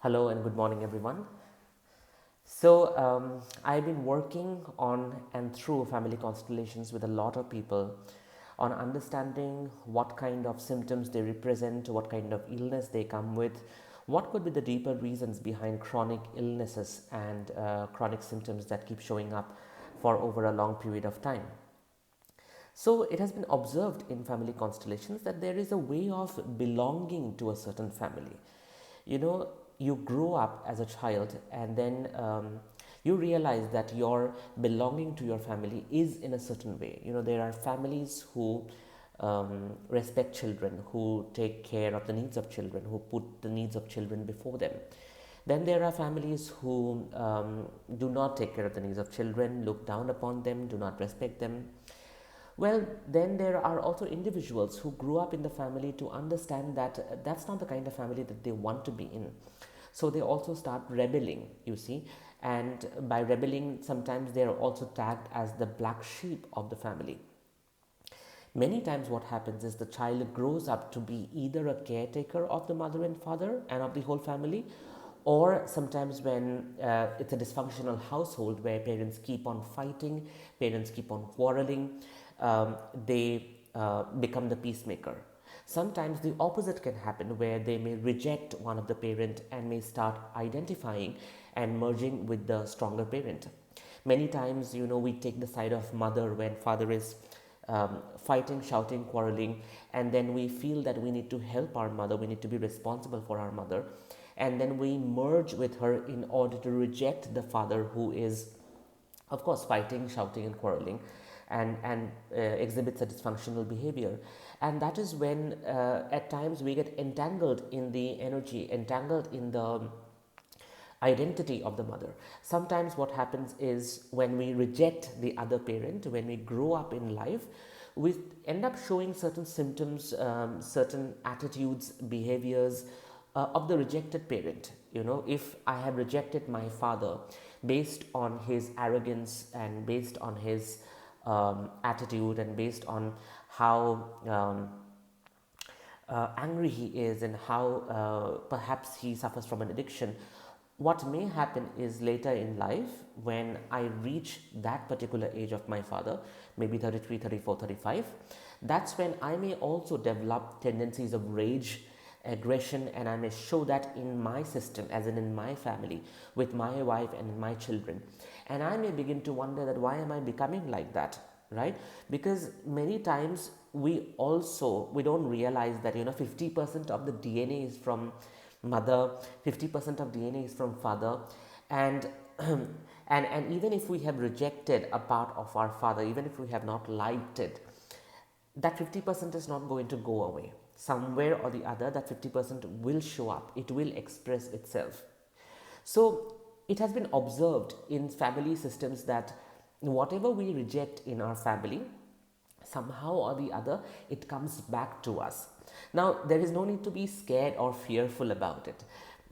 Hello and good morning, everyone. So, I've been working on and through family constellations with a lot of people on understanding what kind of symptoms they represent, what kind of illness they come with, what could be the deeper reasons behind chronic illnesses and chronic symptoms that keep showing up for over a long period of time. So it has been observed in family constellations that there is a way of belonging to a certain family. You know, you grow up as a child and then you realize that your belonging to your family is in a certain way. You know, there are families who respect children, who take care of the needs of children, who put the needs of children before them. Then there are families who do not take care of the needs of children, look down upon them, do not respect them. Well, then there are also individuals who grew up in the family to understand that that's not the kind of family that they want to be in. So they also start rebelling, you see. And by rebelling, sometimes they are also tagged as the black sheep of the family. Many times, what happens is the child grows up to be either a caretaker of the mother and father and of the whole family, or sometimes when it's a dysfunctional household where parents keep on fighting, parents keep on quarreling, they become the peacemaker. Sometimes the opposite can happen where they may reject one of the parent and may start identifying and merging with the stronger parent. Many times, you know, we take the side of mother when father is fighting, shouting, quarreling, and then we feel that we need to help our mother, we need to be responsible for our mother, and then we merge with her in order to reject the father who is, of course, fighting, shouting, and quarreling, and exhibits a dysfunctional behavior. And that is when, at times, we get entangled in the energy, entangled in the identity of the mother. Sometimes what happens is when we reject the other parent, when we grow up in life, we end up showing certain symptoms, certain attitudes, behaviors of the rejected parent. You know, if I have rejected my father based on his arrogance and based on his attitude and based on how angry he is and how perhaps he suffers from an addiction, what may happen is later in life, when I reach that particular age of my father, maybe 33, 34, 35, that's when I may also develop tendencies of rage, aggression, and I may show that in my system, as in my family, with my wife and my children. And I may begin to wonder that why am I becoming like that, right? Because many times we don't realize that, you know, 50% of the DNA is from mother, 50% of DNA is from father, and and even if we have rejected a part of our father, even if we have not liked it, that 50% is not going to go away. Somewhere or the other, that 50% will show up, it will express itself. So it has been observed in family systems that whatever we reject in our family, somehow or the other, it comes back to us. Now, there is no need to be scared or fearful about it.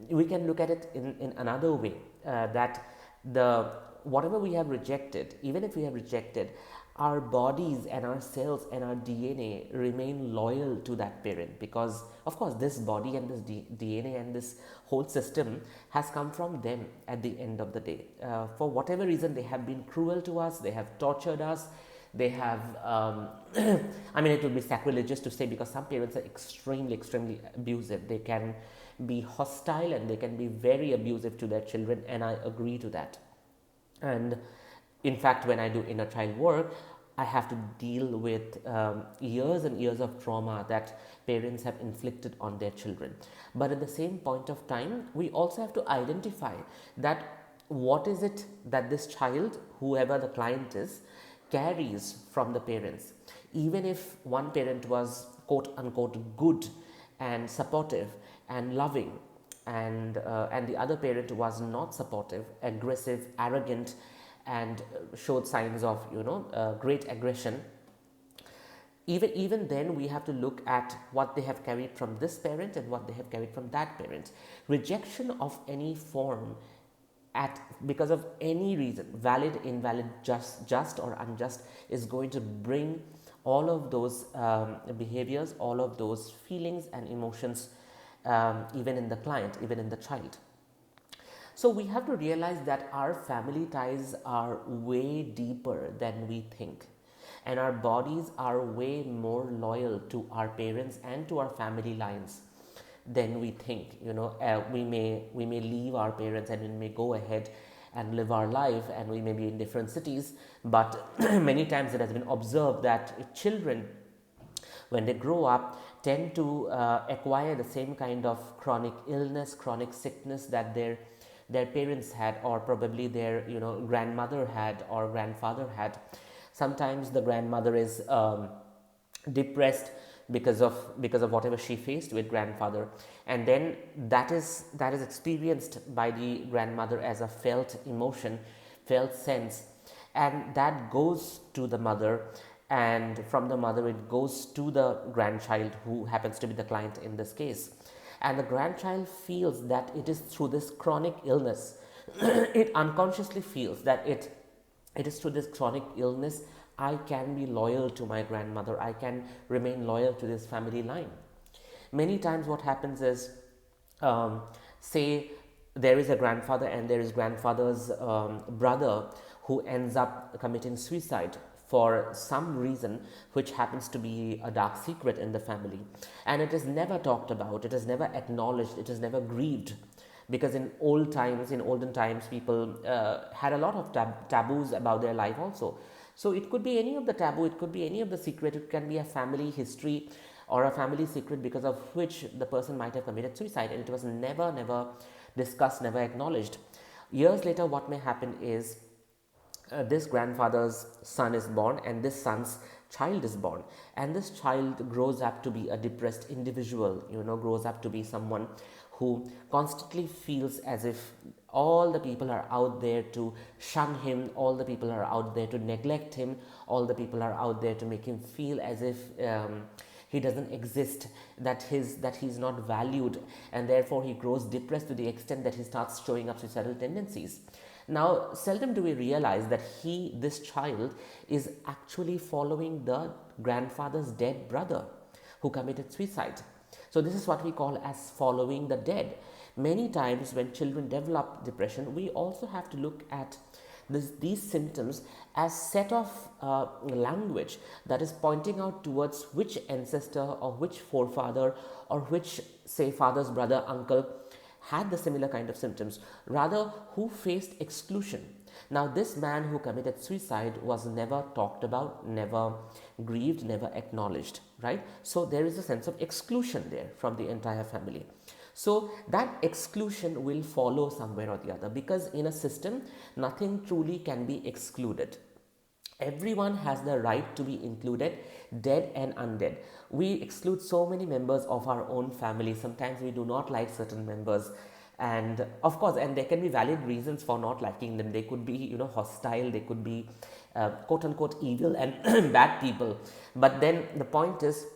We can look at it in another way, that the whatever we have rejected, even if we have rejected, our bodies and our cells and our DNA remain loyal to that parent, because of course this body and this DNA and this whole system has come from them at the end of the day. For whatever reason, they have been cruel to us, they have tortured us, they have I mean, it would be sacrilegious to say, because some parents are extremely abusive. They can be hostile and they can be very abusive to their children, and I agree to that. And in fact, when I do inner child work, I have to deal with years and years of trauma that parents have inflicted on their children. But at the same point of time, we also have to identify that what is it that this child, whoever the client is, carries from the parents. Even if one parent was quote unquote good and supportive and loving, and the other parent was not supportive, aggressive, arrogant, and showed signs of, you know, great aggression, even then we have to look at what they have carried from this parent and what they have carried from that parent. Rejection of any form, at because of any reason, valid, invalid, just or unjust, is going to bring all of those behaviors, all of those feelings and emotions, even in the client, even in the child. So we have to realize that our family ties are way deeper than we think. And our bodies are way more loyal to our parents and to our family lines than we think. We may leave our parents and we may go ahead and live our life, and we may be in different cities, but many times it has been observed that children, when they grow up, tend to acquire the same kind of chronic illness, chronic sickness that their parents had, or probably their grandmother had or grandfather had. Sometimes the grandmother is depressed because of whatever she faced with grandfather, and then that is experienced by the grandmother as a felt emotion, felt sense, and that goes to the mother, and from the mother it goes to the grandchild, who happens to be the client in this case. And the grandchild feels that it is through this chronic illness it unconsciously feels that it is through this chronic illness I can be loyal to my grandmother, I can remain loyal to this family line. Many times what happens is, say there is a grandfather and there is grandfather's brother who ends up committing suicide for some reason which happens to be a dark secret in the family, and it is never talked about, it is never acknowledged, it is never grieved, because in olden times people had a lot of taboos about their life also. So it could be any of the taboo, it could be any of the secret, it can be a family history or a family secret because of which the person might have committed suicide, and it was never discussed, never acknowledged. Years later, what may happen is, this grandfather's son is born and this son's child is born, and this child grows up to be a depressed individual, grows up to be someone who constantly feels as if all the people are out there to shun him, all the people are out there to neglect him, all the people are out there to make him feel as if he doesn't exist, that he's not valued, and therefore he grows depressed to the extent that he starts showing up suicidal tendencies. Now, seldom do we realize that this child, is actually following the grandfather's dead brother who committed suicide. So this is what we call as following the dead. Many times when children develop depression, we also have to look at these symptoms as set of language that is pointing out towards which ancestor or which forefather or which, say, father's brother, uncle had the similar kind of symptoms, rather who faced exclusion. Now, this man who committed suicide was never talked about, never grieved, never acknowledged, right? So there is a sense of exclusion there from the entire family. So that exclusion will follow somewhere or the other, because in a system, nothing truly can be excluded. Everyone has the right to be included, dead and undead. We exclude so many members of our own family. Sometimes we do not like certain members, and of course, and there can be valid reasons for not liking them. They could be, hostile. They could be, quote unquote, evil and bad people. But then the point is,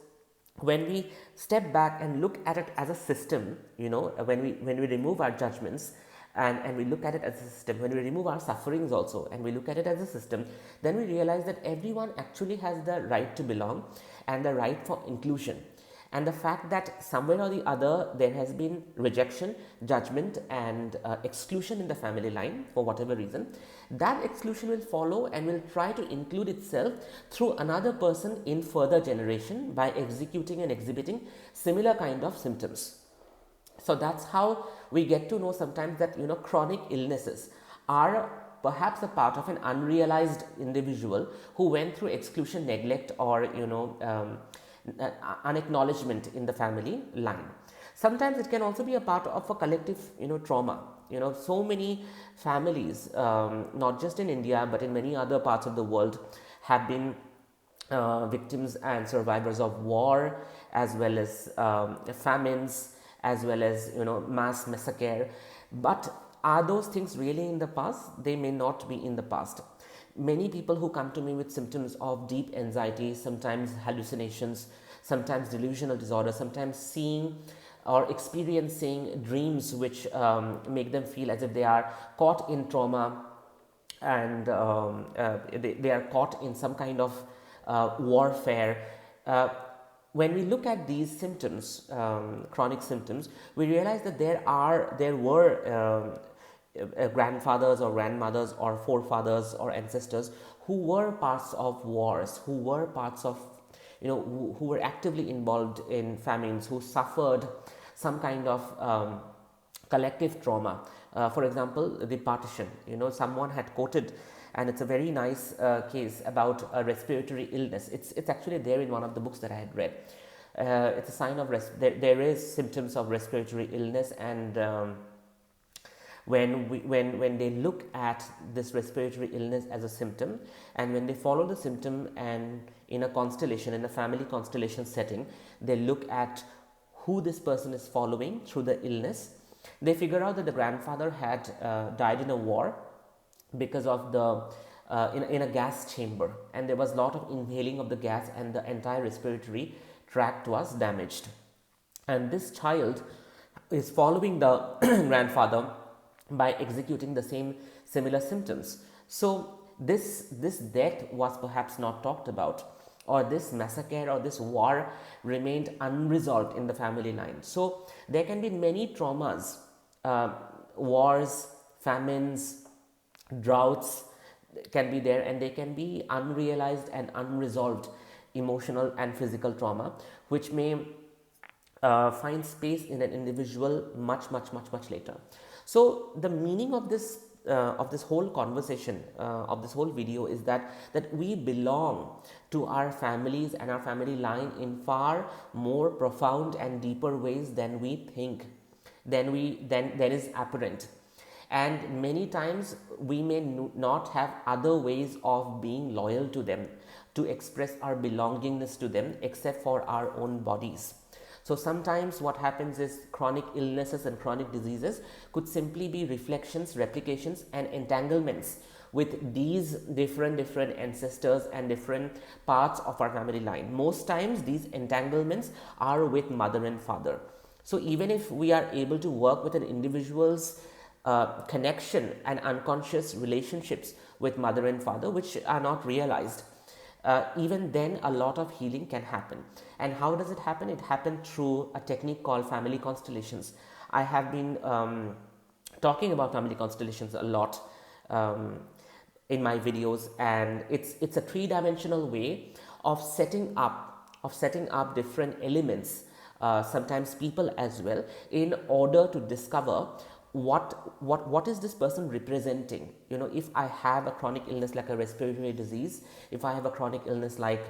when we step back and look at it as a system, when we remove our judgments, and we look at it as a system, when we remove our sufferings also and we look at it as a system, then we realize that everyone actually has the right to belong and the right for inclusion. And the fact that somewhere or the other there has been rejection, judgment and exclusion in the family line for whatever reason, that exclusion will follow and will try to include itself through another person in further generation by executing and exhibiting similar kind of symptoms. So that's how we get to know sometimes that chronic illnesses are perhaps a part of an unrealized individual who went through exclusion, neglect, or unacknowledgement in the family line. Sometimes it can also be a part of a collective trauma. So many families, not just in India but in many other parts of the world, have been victims and survivors of war, as well as famines, as well as mass massacre. But are those things really in the past? They may not be in the past. Many people who come to me with symptoms of deep anxiety, sometimes hallucinations, sometimes delusional disorder, sometimes seeing or experiencing dreams which make them feel as if they are caught in trauma, and they are caught in some kind of warfare. When we look at these symptoms, chronic symptoms, we realize that there were grandfathers or grandmothers or forefathers or ancestors who were parts of wars, who were parts of, who were actively involved in famines, who suffered some kind of collective trauma. For example, the partition. Someone had quoted, and it's a very nice case about a respiratory illness. It's actually there in one of the books that I had read. It's a sign of there is symptoms of respiratory illness, and when they look at this respiratory illness as a symptom, and when they follow the symptom, and in a constellation, in a family constellation setting, they look at who this person is following through the illness, they figure out that the grandfather had died in a war because of the in a gas chamber, and there was a lot of inhaling of the gas, and the entire respiratory tract was damaged. And this child is following the grandfather by executing the similar symptoms. So this death was perhaps not talked about, or this massacre or this war remained unresolved in the family line. So there can be many traumas, wars, famines, droughts can be there, and they can be unrealized and unresolved emotional and physical trauma, which may find space in an individual much later. So the meaning of this whole conversation, of this whole video, is that we belong to our families and our family line in far more profound and deeper ways than we think, than is apparent. And many times we may not have other ways of being loyal to them, to express our belongingness to them, except for our own bodies. So sometimes what happens is chronic illnesses and chronic diseases could simply be reflections, replications, and entanglements with these different ancestors and different parts of our family line. Most times these entanglements are with mother and father. So even if we are able to work with an individual's connection and unconscious relationships with mother and father, which are not realized, even then a lot of healing can happen. And how does it happen? It happens through a technique called family constellations. I have been talking about family constellations a lot in my videos, and it's a three-dimensional way of setting up different elements, sometimes people as well, in order to discover what is this person representing. If I have a chronic illness like a respiratory disease, if I have a chronic illness like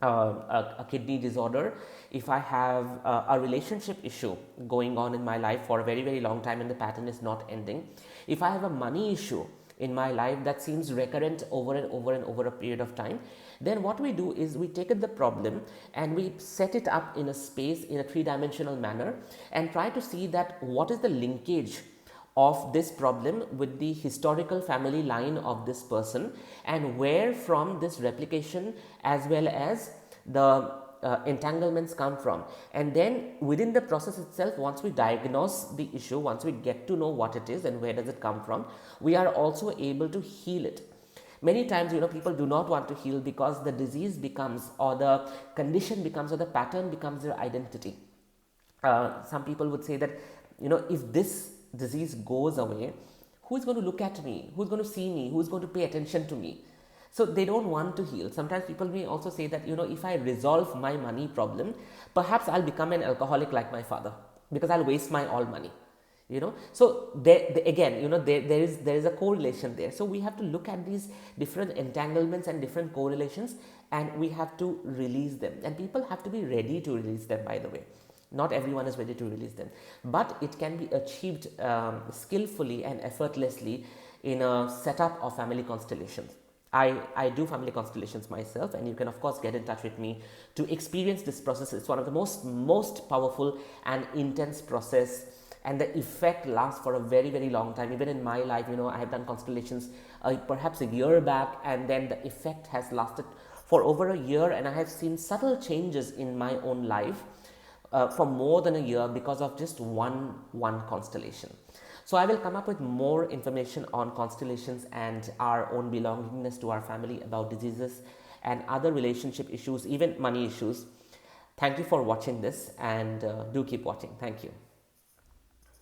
a kidney disorder, if I have a relationship issue going on in my life for a very long time and the pattern is not ending, if I have a money issue in my life that seems recurrent over and over a period of time, then what we do is we take the problem and we set it up in a space, in a three-dimensional manner, and try to see that what is the linkage of this problem with the historical family line of this person, and where from this replication as well as the entanglements come from. And then within the process itself, once we diagnose the issue, once we get to know what it is and where does it come from, we are also able to heal it. Many times, people do not want to heal because the disease becomes, or the condition becomes, or the pattern becomes their identity. Some people would say that, if this disease goes away, who is going to look at me? Who's going to see me? Who's going to pay attention to me? So they don't want to heal. Sometimes people may also say that, if I resolve my money problem, perhaps I'll become an alcoholic like my father, because I'll waste my all money. So again, there is a correlation there. So we have to look at these different entanglements and different correlations, and we have to release them. And people have to be ready to release them, by the way. Not everyone is ready to release them, but it can be achieved skillfully and effortlessly in a setup of family constellations. I do family constellations myself, and you can of course get in touch with me to experience this process. It's one of the most powerful and intense process, and the effect lasts for a very long time. Even in my life, I have done constellations perhaps a year back, and then the effect has lasted for over a year, and I have seen subtle changes in my own life for more than a year because of just one constellation. So I will come up with more information on constellations and our own belongingness to our family, about diseases and other relationship issues, even money issues. Thank you for watching this, and do keep watching. Thank you.